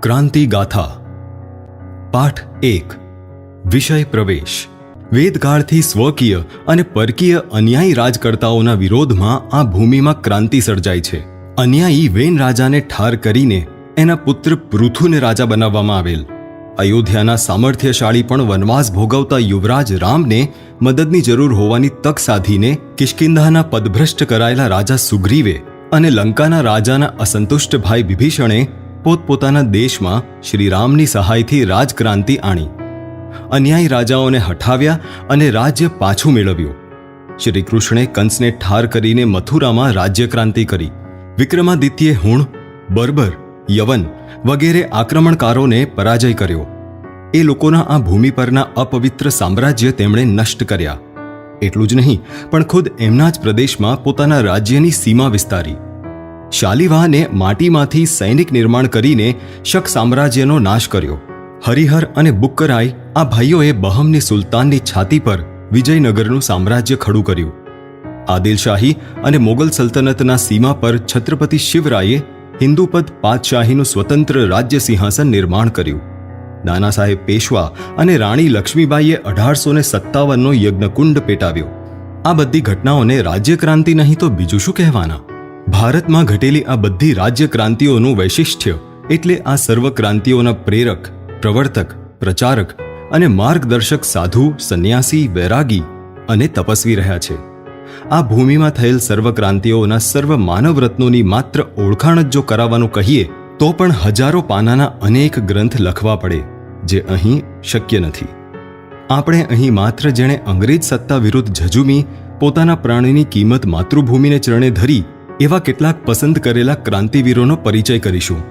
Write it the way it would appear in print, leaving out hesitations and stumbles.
ક્રાંતિ ગાથા પાઠ 1 વિષય પ્રવેશ વેદકાળથી સ્વકીય અને પરકીય અન્યાયી રાજકર્તાઓના વિરોધમાં આ ભૂમિમાં ક્રાંતિ સર્જાઈ છે. અન્યાયી વેન રાજાને ઠાર કરીને એના પુત્ર પૃથુને રાજા બનાવવામાં આવેલ. અયોધ્યાના સામર્થ્યશાળી પણ વનવાસ ભોગવતા યુવરાજ રામને મદદની જરૂર હોવાની તક સાધીને કિષ્કિંધાના પદભ્રષ્ટ કરાયેલા રાજા સુગ્રીવે અને લંકાના રાજાના અસંતુષ્ટ ભાઈ વિભીષણે પોતપોતાના દેશમાં શ્રીરામની સહાયથી રાજક્રાંતિ આણી. અન્યાયી રાજાઓને હઠાવ્યા અને રાજ્ય પાછું મેળવ્યું. શ્રી કૃષ્ણે કંસને ઠાર કરીને મથુરામાં રાજ્યક્રાંતિ કરી. વિક્રમાદિત્યે હુણ, બર્બર, યવન વગેરે આક્રમણકારોને પરાજય કર્યો. એ લોકોના આ ભૂમિ પરના અપવિત્ર સામ્રાજ્ય તેમણે નષ્ટ કર્યા. એટલું જ નહીં, પણ ખુદ એમના જ પ્રદેશમાં પોતાના રાજ્યની સીમા વિસ્તારી. શાલિવાહને માટીમાંથી સૈનિક નિર્માણ કરીને શક સામ્રાજ્યનો નાશ કર્યો. હરિહર અને બુક્કરાય આ ભાઈઓએ બહમની સુલતાનની છાતી પર વિજયનગરનું સામ્રાજ્ય ખડું કર્યું. આદિલશાહી અને મોગલ સલ્તનતના સીમા પર છત્રપતિ શિવરાયે હિન્દુપદ પાતશાહીનું સ્વતંત્ર રાજ્ય સિંહાસન નિર્માણ કર્યું. નાના સાહેબ પેશવા અને રાણી લક્ષ્મીબાઈએ 1857નો યજ્ઞકુંડ પેટાવ્યો. આ બધી ઘટનાઓને રાજ્યક્રાંતિ નહીં તો બીજું શું કહેવાના? ભારતમાં ઘટેલી આ બધી રાજ્યક્રાંતિઓનું વૈશિષ્ટ્ય એટલે આ સર્વ ક્રાંતિઓના પ્રેરક, પ્રવર્તક, પ્રચારક અને માર્ગદર્શક સાધુ, સંન્યાસી, વૈરાગી અને તપસ્વી રહ્યા છે. આ ભૂમિમાં થયેલ સર્વ ક્રાંતિઓના સર્વ માનવ રત્નોની માત્ર ઓળખાણ જ જો કરાવવાનું કહીએ તો પણ હજારો પાનાના અનેક ગ્રંથ લખવા પડે, જે અહીં શક્ય નથી. આપણે અહીં માત્ર જેણે અંગ્રેજ સત્તા વિરુદ્ધ ઝઝૂમી પોતાના પ્રાણની કિંમત માતૃભૂમિને ચરણે ધરી એવા કેટલાક પસંદ કરેલા ક્રાંતિવીરોનો પરિચય કરીશું.